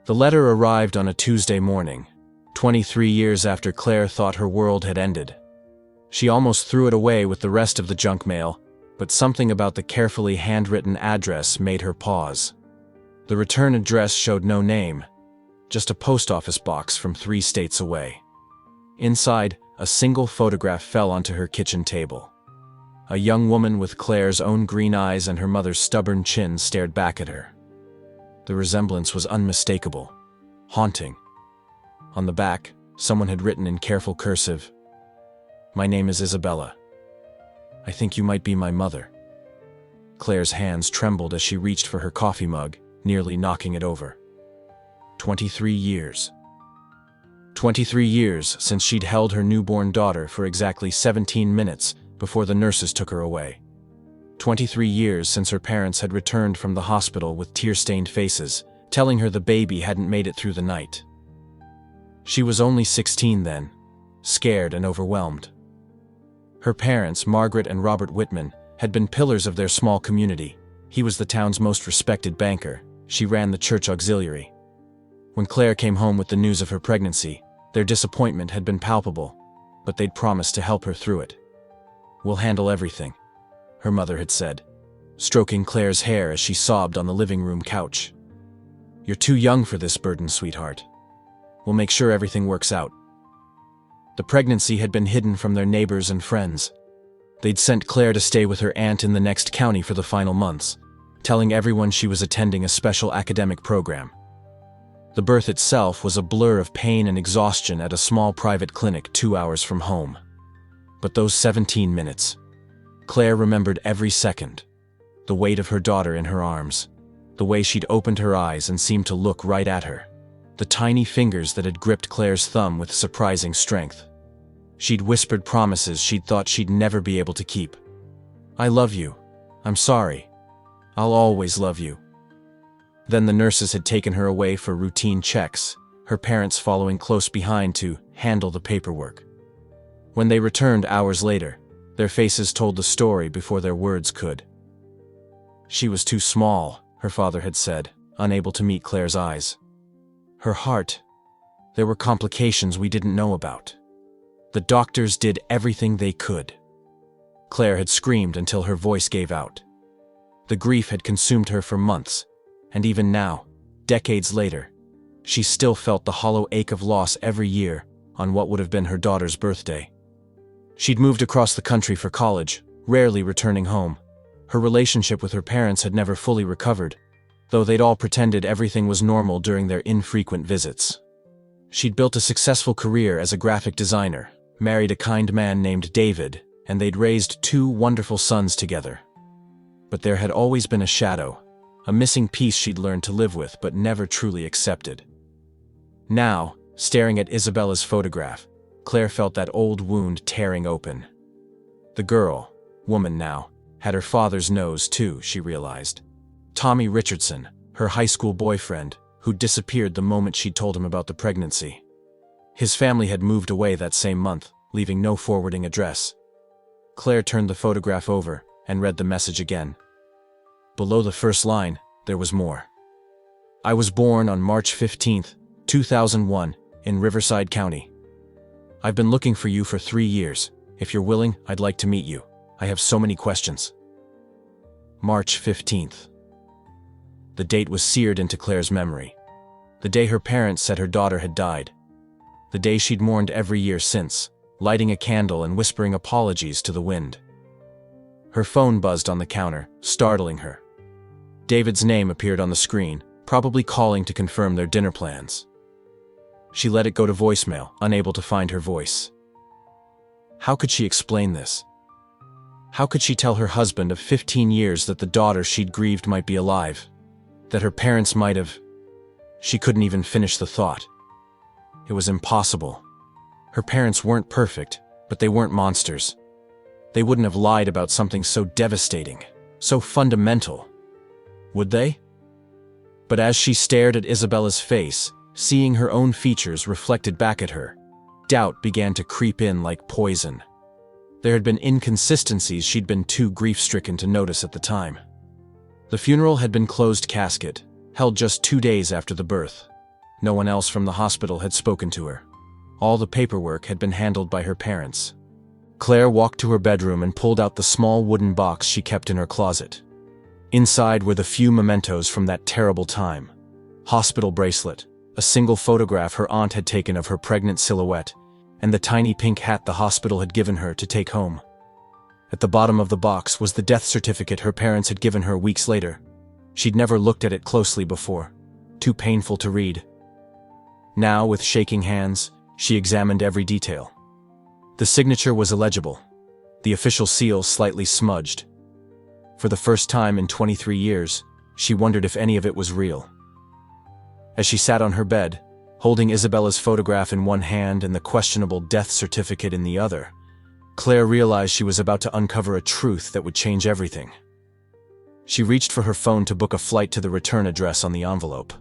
The letter arrived on a Tuesday morning, 23 years after Claire thought her world had ended. She almost threw it away with the rest of the junk mail, but something about the carefully handwritten address made her pause. The return address showed no name, just a post office box from 3 states away. Inside, a single photograph fell onto her kitchen table. A young woman with Claire's own green eyes and her mother's stubborn chin stared back at her. The resemblance was unmistakable, haunting. On the back, someone had written in careful cursive, "My name is Isabella. I think you might be my mother." Claire's hands trembled as she reached for her coffee mug, nearly knocking it over. 23 years. 23 years since she'd held her newborn daughter for exactly 17 minutes before the nurses took her away. 23 years since her parents had returned from the hospital with tear-stained faces, telling her the baby hadn't made it through the night. She was only 16 then, scared and overwhelmed. Her parents, Margaret and Robert Whitman, had been pillars of their small community. He was the town's most respected banker. She ran the church auxiliary. When Claire came home with the news of her pregnancy, their disappointment had been palpable, but they'd promised to help her through it. "We'll handle everything," her mother had said, stroking Claire's hair as she sobbed on the living room couch. "You're too young for this burden, sweetheart. We'll make sure everything works out." The pregnancy had been hidden from their neighbors and friends. They'd sent Claire to stay with her aunt in the next county for the final months, telling everyone she was attending a special academic program. The birth itself was a blur of pain and exhaustion at a small private clinic 2 hours from home. But those 17 minutes, Claire remembered every second. The weight of her daughter in her arms, the way she'd opened her eyes and seemed to look right at her, the tiny fingers that had gripped Claire's thumb with surprising strength. She'd whispered promises she'd thought she'd never be able to keep. "I love you. I'm sorry. I'll always love you." Then the nurses had taken her away for routine checks, her parents following close behind to handle the paperwork. When they returned hours later, their faces told the story before their words could. "She was too small," her father had said, unable to meet Claire's eyes. "Her heart, there were complications we didn't know about. The doctors did everything they could." Claire had screamed until her voice gave out. The grief had consumed her for months, and even now, decades later, she still felt the hollow ache of loss every year on what would have been her daughter's birthday. She'd moved across the country for college, rarely returning home. Her relationship with her parents had never fully recovered, though they'd all pretended everything was normal during their infrequent visits. She'd built a successful career as a graphic designer, married a kind man named David, and they'd raised 2 wonderful sons together. But there had always been a shadow, a missing piece she'd learned to live with but never truly accepted. Now, staring at Isabella's photograph, Claire felt that old wound tearing open. The girl, woman now, had her father's nose too, she realized. Tommy Richardson, her high school boyfriend, who disappeared the moment she'd told him about the pregnancy. His family had moved away that same month, leaving no forwarding address. Claire turned the photograph over and read the message again. Below the first line, there was more. "I was born on March 15th, 2001, in Riverside County. I've been looking for you for 3 years. If you're willing, I'd like to meet you. I have so many questions." March 15th. The date was seared into Claire's memory. The day her parents said her daughter had died. The day she'd mourned every year since, lighting a candle and whispering apologies to the wind. Her phone buzzed on the counter, startling her. David's name appeared on the screen, probably calling to confirm their dinner plans. She let it go to voicemail, unable to find her voice. How could she explain this? How could she tell her husband of 15 years that the daughter she'd grieved might be alive? That her parents might have... She couldn't even finish the thought. It was impossible. Her parents weren't perfect, but they weren't monsters. They wouldn't have lied about something so devastating, so fundamental. Would they? But as she stared at Isabella's face, seeing her own features reflected back at her, doubt began to creep in like poison. There had been inconsistencies she'd been too grief-stricken to notice at the time. The funeral had been closed casket, held just 2 days after the birth. No one else from the hospital had spoken to her. All the paperwork had been handled by her parents. Claire walked to her bedroom and pulled out the small wooden box she kept in her closet. Inside were the few mementos from that terrible time. Hospital bracelet, a single photograph her aunt had taken of her pregnant silhouette, and the tiny pink hat the hospital had given her to take home. At the bottom of the box was the death certificate her parents had given her weeks later. She'd never looked at it closely before. Too painful to read. Now, with shaking hands, she examined every detail. The signature was illegible, the official seal slightly smudged. For the first time in 23 years, she wondered if any of it was real. As she sat on her bed, holding Isabella's photograph in one hand and the questionable death certificate in the other, Claire realized she was about to uncover a truth that would change everything. She reached for her phone to book a flight to the return address on the envelope,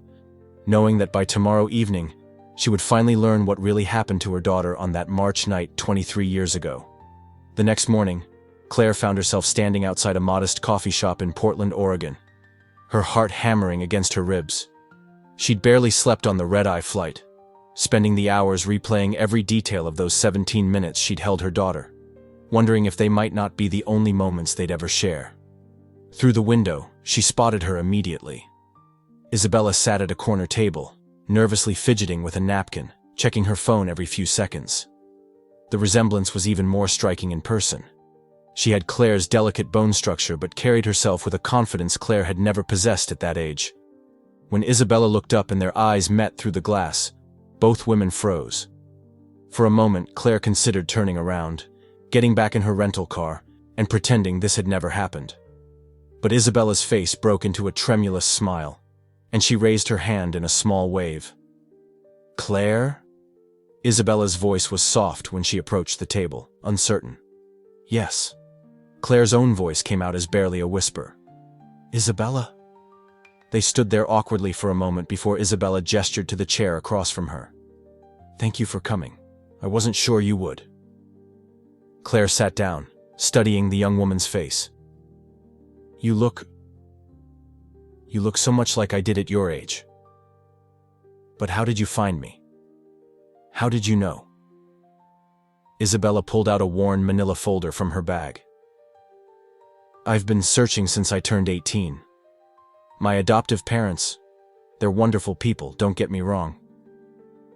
knowing that by tomorrow evening, she would finally learn what really happened to her daughter on that March night 23 years ago. The next morning, Claire found herself standing outside a modest coffee shop in Portland, Oregon, her heart hammering against her ribs. She'd barely slept on the red-eye flight, spending the hours replaying every detail of those 17 minutes she'd held her daughter, wondering if they might not be the only moments they'd ever share. Through the window, she spotted her immediately. Isabella sat at a corner table, nervously fidgeting with a napkin, checking her phone every few seconds. The resemblance was even more striking in person. She had Claire's delicate bone structure but carried herself with a confidence Claire had never possessed at that age. When Isabella looked up and their eyes met through the glass, both women froze. For a moment, Claire considered turning around, getting back in her rental car, and pretending this had never happened. But Isabella's face broke into a tremulous smile, and she raised her hand in a small wave. "Claire?" Isabella's voice was soft when she approached the table, uncertain. "Yes." Claire's own voice came out as barely a whisper. "Isabella?" They stood there awkwardly for a moment before Isabella gestured to the chair across from her. "Thank you for coming. I wasn't sure you would." Claire sat down, studying the young woman's face. You look so much like I did at your age. But how did you find me? How did you know?" Isabella pulled out a worn manila folder from her bag. "I've been searching since I turned 18. My adoptive parents, they're wonderful people, don't get me wrong.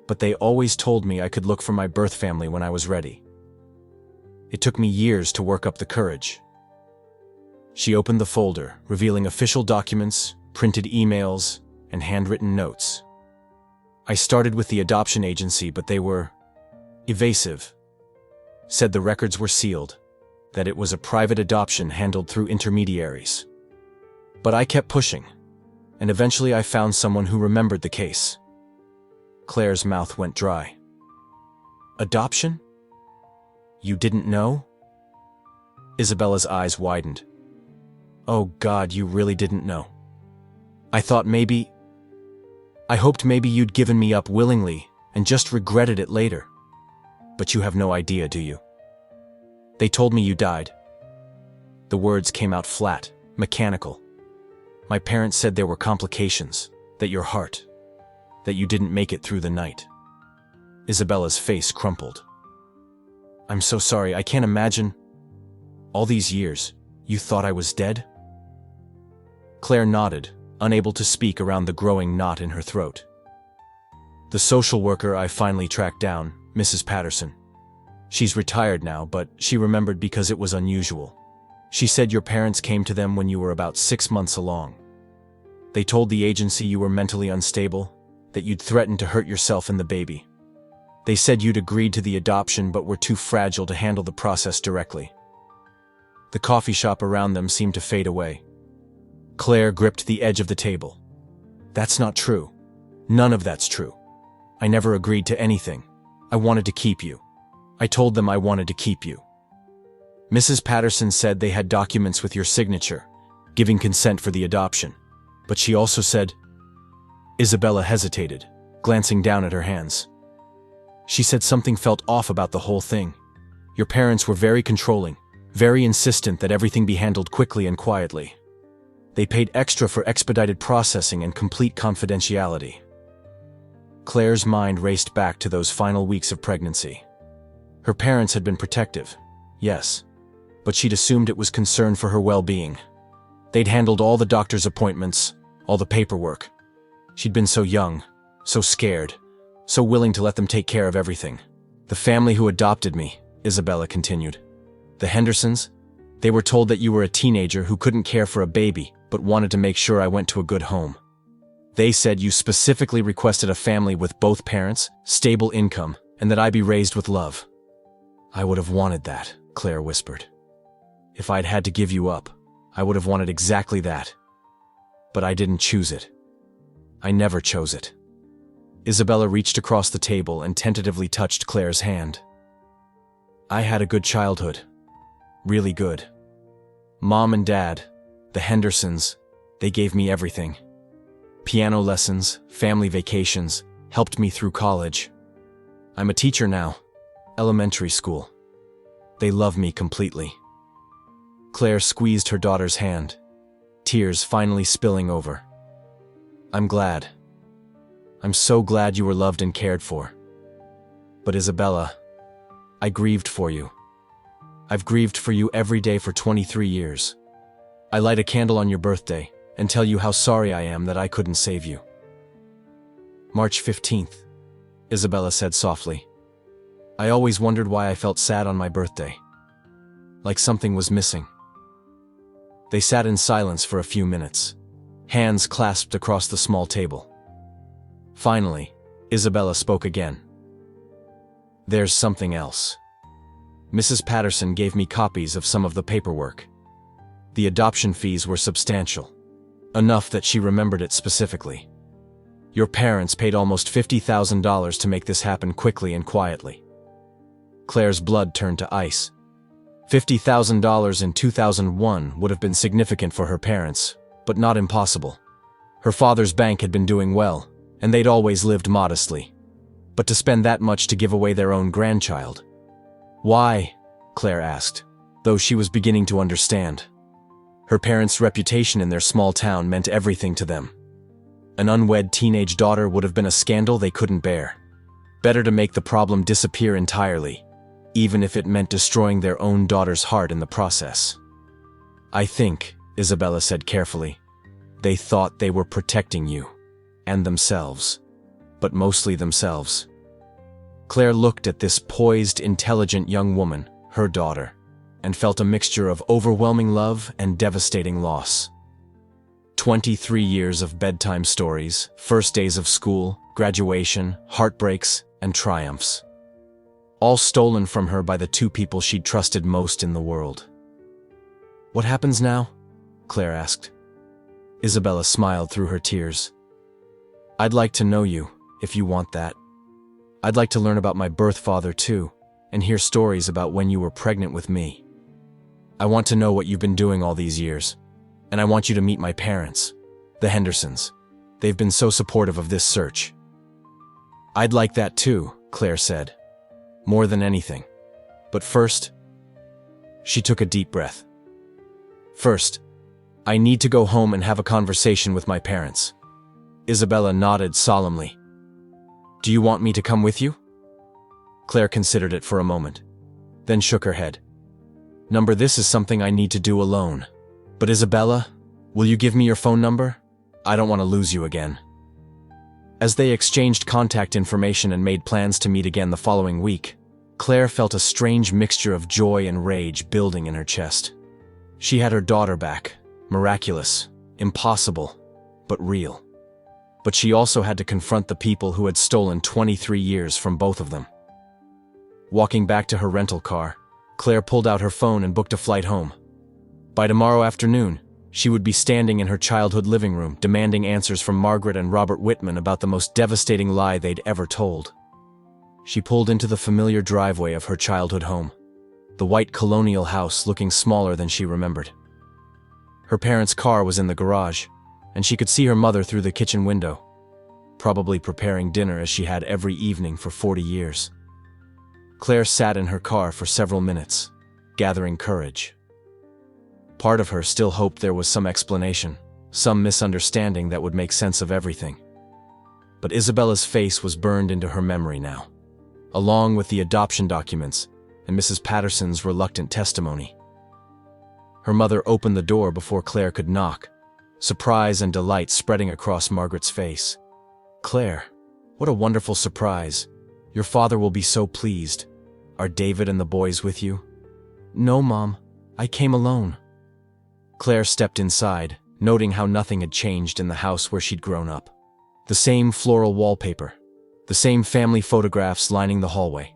But they always told me I could look for my birth family when I was ready. It took me years to work up the courage." She opened the folder, revealing official documents, printed emails, and handwritten notes. "I started with the adoption agency, but they were evasive. Said the records were sealed, that it was a private adoption handled through intermediaries. But I kept pushing, and eventually I found someone who remembered the case." Claire's mouth went dry. "Adoption? You didn't know?" Isabella's eyes widened. "Oh God, you really didn't know. I hoped maybe you'd given me up willingly and just regretted it later. But you have no idea, do you? They told me you died." The words came out flat, mechanical. "My parents said there were complications, that you didn't make it through the night." Isabella's face crumpled. "I'm so sorry, I can't imagine. All these years, you thought I was dead?" Claire nodded, unable to speak around the growing knot in her throat. "The social worker I finally tracked down, Mrs. Patterson. She's retired now, but she remembered because it was unusual. She said your parents came to them when you were about 6 months along. They told the agency you were mentally unstable, that you'd threatened to hurt yourself and the baby. They said you'd agreed to the adoption but were too fragile to handle the process directly." The coffee shop around them seemed to fade away. Claire gripped the edge of the table. "That's not true. None of that's true. I never agreed to anything. I wanted to keep you. I told them I wanted to keep you. Mrs. Patterson said they had documents with your signature, giving consent for the adoption. But she also said—" Isabella hesitated, glancing down at her hands. "She said something felt off about the whole thing. Your parents were very controlling, very insistent that everything be handled quickly and quietly. They paid extra for expedited processing and complete confidentiality." Claire's mind raced back to those final weeks of pregnancy. Her parents had been protective, yes, but she'd assumed it was concern for her well-being. They'd handled all the doctor's appointments, all the paperwork. She'd been so young, so scared, so willing to let them take care of everything. The family who adopted me, Isabella continued. The Hendersons, they were told that you were a teenager who couldn't care for a baby, but wanted to make sure I went to a good home. They said you specifically requested a family with both parents, stable income, and that I be raised with love. I would have wanted that, Claire whispered. If I'd had to give you up, I would have wanted exactly that. But I didn't choose it. I never chose it. Isabella reached across the table and tentatively touched Claire's hand. I had a good childhood. Really good. Mom and Dad, the Hendersons, they gave me everything. Piano lessons, family vacations, helped me through college. I'm a teacher now, elementary school. They love me completely. Claire squeezed her daughter's hand, tears finally spilling over. I'm glad. I'm so glad you were loved and cared for. But Isabella, I grieved for you. I've grieved for you every day for 23 years. I light a candle on your birthday and tell you how sorry I am that I couldn't save you. March 15th, Isabella said softly. I always wondered why I felt sad on my birthday. Like something was missing. They sat in silence for a few minutes, hands clasped across the small table. Finally, Isabella spoke again. There's something else. Mrs. Patterson gave me copies of some of the paperwork. The adoption fees were substantial, enough that she remembered it specifically. Your parents paid almost $50,000 to make this happen quickly and quietly. Claire's blood turned to ice. $50,000 in 2001 would have been significant for her parents, but not impossible. Her father's bank had been doing well, and they'd always lived modestly. But to spend that much to give away their own grandchild. Why? Claire asked, though she was beginning to understand. Her parents' reputation in their small town meant everything to them. An unwed teenage daughter would have been a scandal they couldn't bear. Better to make the problem disappear entirely, even if it meant destroying their own daughter's heart in the process. I think, Isabella said carefully, they thought they were protecting you, and themselves, but mostly themselves. Claire looked at this poised, intelligent young woman, her daughter, and felt a mixture of overwhelming love and devastating loss. 23 years of bedtime stories, first days of school, graduation, heartbreaks, and triumphs. All stolen from her by the two people she'd trusted most in the world. What happens now? Claire asked. Isabella smiled through her tears. I'd like to know you, if you want that. I'd like to learn about my birth father too, and hear stories about when you were pregnant with me. I want to know what you've been doing all these years, and I want you to meet my parents, the Hendersons. They've been so supportive of this search. I'd like that too, Claire said. More than anything. But first, she took a deep breath. First, I need to go home and have a conversation with my parents. Isabella nodded solemnly. Do you want me to come with you? Claire considered it for a moment, then shook her head. This is something I need to do alone. But Isabella, will you give me your phone number? I don't want to lose you again. As they exchanged contact information and made plans to meet again the following week, Claire felt a strange mixture of joy and rage building in her chest. She had her daughter back, miraculous, impossible, but real. But she also had to confront the people who had stolen 23 years from both of them. Walking back to her rental car, Claire pulled out her phone and booked a flight home. By tomorrow afternoon, she would be standing in her childhood living room demanding answers from Margaret and Robert Whitman about the most devastating lie they'd ever told. She pulled into the familiar driveway of her childhood home, the white colonial house looking smaller than she remembered. Her parents' car was in the garage, and she could see her mother through the kitchen window, probably preparing dinner as she had every evening for 40 years. Claire sat in her car for several minutes, gathering courage. Part of her still hoped there was some explanation, some misunderstanding that would make sense of everything. but Isabella's face was burned into her memory now, along with the adoption documents and Mrs. Patterson's reluctant testimony. Her mother opened the door before Claire could knock, surprise and delight spreading across Margaret's face. "Claire, what a wonderful surprise. Your father will be so pleased. Are David and the boys with you?" "No, Mom. I came alone." Claire stepped inside, noting how nothing had changed in the house where she'd grown up. The same floral wallpaper, the same family photographs lining the hallway,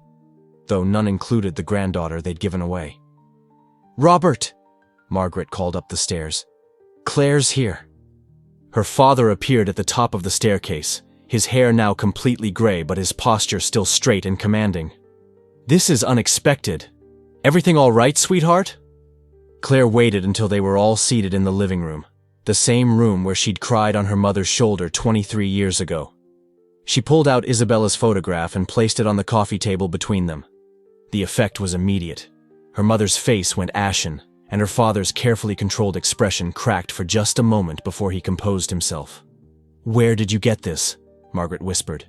though none included the granddaughter they'd given away. "Robert!" Margaret called up the stairs. "Claire's here." Her father appeared at the top of the staircase, his hair now completely gray but his posture still straight and commanding. "This is unexpected. Everything all right, sweetheart?" Claire waited until they were all seated in the living room, the same room where she'd cried on her mother's shoulder 23 years ago. She pulled out Isabella's photograph and placed it on the coffee table between them. The effect was immediate. Her mother's face went ashen, and her father's carefully controlled expression cracked for just a moment before he composed himself. "Where did you get this?" Margaret whispered.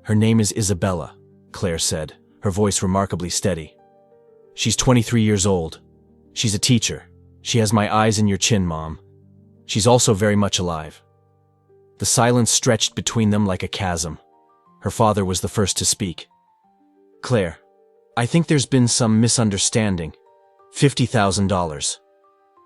"Her name is Isabella," Claire said, her voice remarkably steady. "She's 23 years old. She's a teacher. She has my eyes in your chin, Mom. She's also very much alive." The silence stretched between them like a chasm. Her father was the first to speak. "Claire, I think there's been some misunderstanding. $50,000.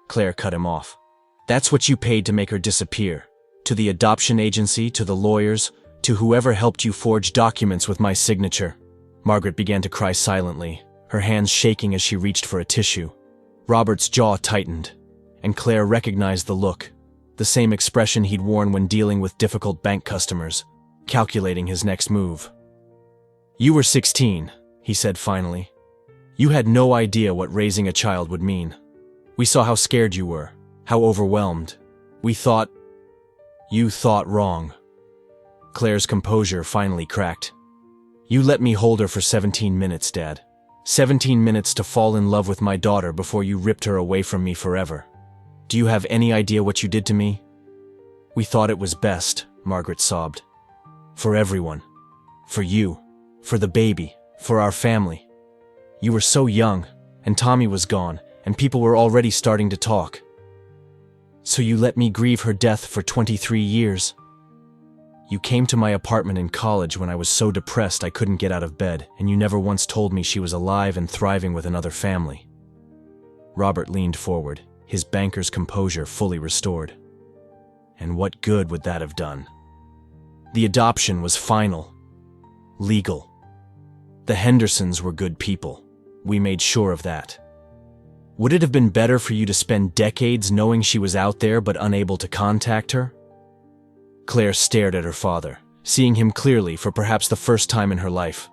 Claire cut him off. "That's what you paid to make her disappear. To the adoption agency, to the lawyers, to whoever helped you forge documents with my signature." Margaret began to cry silently, her hands shaking as she reached for a tissue. Robert's jaw tightened, and Claire recognized the look, the same expression he'd worn when dealing with difficult bank customers, calculating his next move. "You were 16, he said finally. "You had no idea what raising a child would mean. We saw how scared you were, how overwhelmed. We thought... You thought wrong." Claire's composure finally cracked. "You let me hold her for 17 minutes, Dad. 17 minutes to fall in love with my daughter before you ripped her away from me forever. Do you have any idea what you did to me?" "We thought it was best," Margaret sobbed. "For everyone. For you. For the baby. For our family. You were so young, and Tommy was gone, and people were already starting to talk. So you let me grieve her death for 23 years. You came to my apartment in college when I was so depressed I couldn't get out of bed, and you never once told me she was alive and thriving with another family." Robert leaned forward, his banker's composure fully restored. "And what good would that have done? The adoption was final. Legal. The Hendersons were good people. We made sure of that. Would it have been better for you to spend decades knowing she was out there but unable to contact her?" Claire stared at her father, seeing him clearly for perhaps the first time in her life.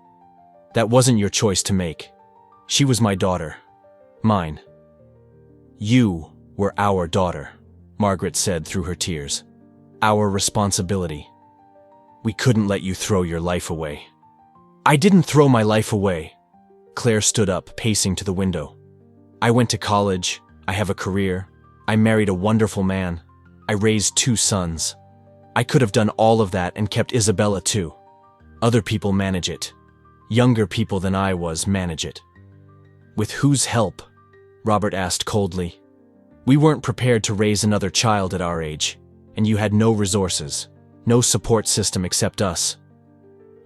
"That wasn't your choice to make. She was my daughter. Mine. You were our daughter," Margaret said through her tears. "Our responsibility. We couldn't let you throw your life away." "I didn't throw my life away." Claire stood up, pacing to the window. "I went to college. I have a career. I married a wonderful man. I raised 2 sons. I could have done all of that and kept Isabella too. Other people manage it. Younger people than I was manage it." "With whose help?" Robert asked coldly. "We weren't prepared to raise another child at our age, and you had no resources, no support system except us.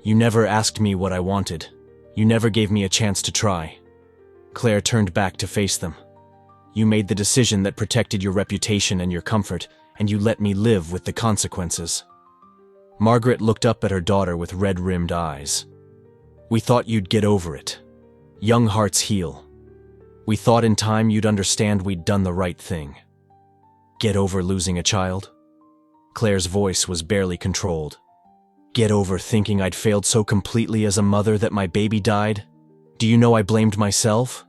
You never asked me what I wanted. You never gave me a chance to try." Claire turned back to face them. "You made the decision that protected your reputation and your comfort, and you let me live with the consequences." Margaret looked up at her daughter with red-rimmed eyes. "We thought you'd get over it. Young hearts heal. We thought in time you'd understand we'd done the right thing." "Get over losing a child?" Claire's voice was barely controlled. "Get over thinking I'd failed so completely as a mother that my baby died? Do you know I blamed myself?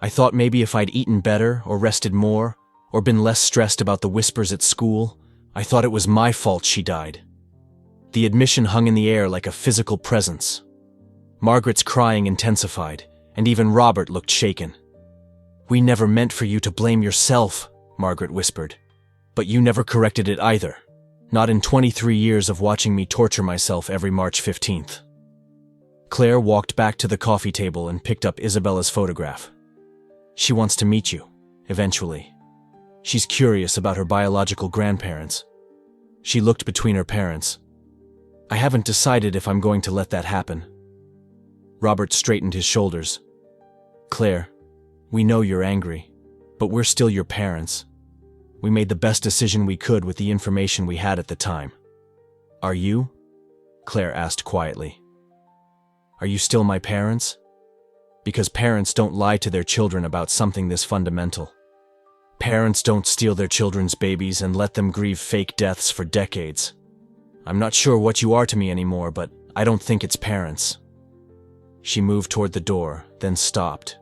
I thought maybe if I'd eaten better, or rested more, or been less stressed about the whispers at school, I thought it was my fault she died." The admission hung in the air like a physical presence. Margaret's crying intensified, and even Robert looked shaken. "We never meant for you to blame yourself," Margaret whispered. "But you never corrected it either. Not in 23 years of watching me torture myself every March 15th. Claire walked back to the coffee table and picked up Isabella's photograph. She wants to meet you, eventually. She's curious about her biological grandparents. She looked between her parents. I haven't decided if I'm going to let that happen. Robert straightened his shoulders. Claire, we know you're angry, but we're still your parents. We made the best decision we could with the information we had at the time. Are you? Claire asked quietly. Are you still my parents? Because parents don't lie to their children about something this fundamental. Parents don't steal their children's babies and let them grieve fake deaths for decades. I'm not sure what you are to me anymore, but I don't think it's parents. She moved toward the door, then stopped.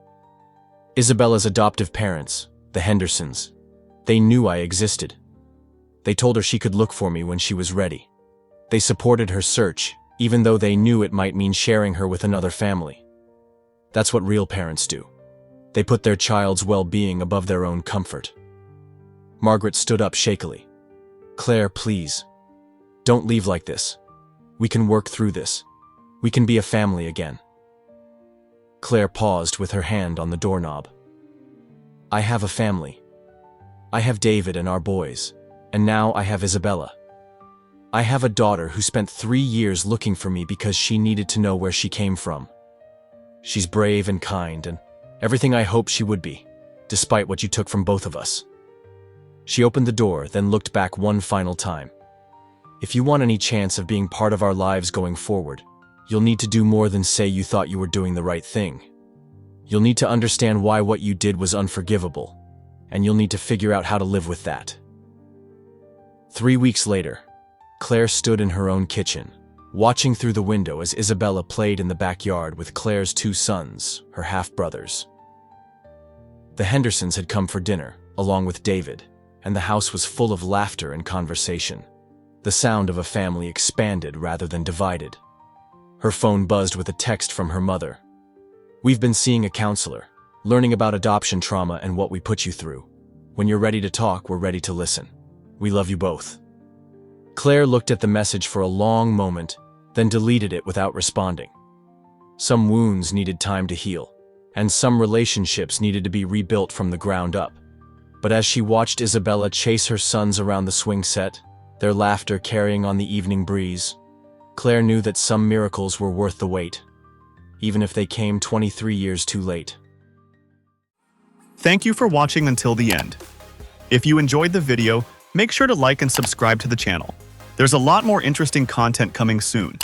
Isabella's adoptive parents, the Hendersons, they knew I existed. They told her she could look for me when she was ready. They supported her search, even though they knew it might mean sharing her with another family. That's what real parents do. They put their child's well-being above their own comfort. Margaret stood up shakily. Claire, please. Don't leave like this. We can work through this. We can be a family again. Claire paused with her hand on the doorknob. I have a family. I have David and our boys, and now I have Isabella. I have a daughter who spent 3 years looking for me because she needed to know where she came from. She's brave and kind and everything I hoped she would be, despite what you took from both of us. She opened the door, then looked back one final time. If you want any chance of being part of our lives going forward, you'll need to do more than say you thought you were doing the right thing. You'll need to understand why what you did was unforgivable, and you'll need to figure out how to live with that. 3 weeks later, Claire stood in her own kitchen, watching through the window as Isabella played in the backyard with Claire's 2 sons, her half-brothers. The Hendersons had come for dinner, along with David, and the house was full of laughter and conversation. The sound of a family expanded rather than divided. Her phone buzzed with a text from her mother. We've been seeing a counselor, learning about adoption trauma and what we put you through. When you're ready to talk, we're ready to listen. We love you both. Claire looked at the message for a long moment, then deleted it without responding. Some wounds needed time to heal, and some relationships needed to be rebuilt from the ground up. But as she watched Isabella chase her sons around the swing set, their laughter carrying on the evening breeze, Claire knew that some miracles were worth the wait, even if they came 23 years too late. Thank you for watching until the end. If you enjoyed the video, make sure to like and subscribe to the channel. There's a lot more interesting content coming soon.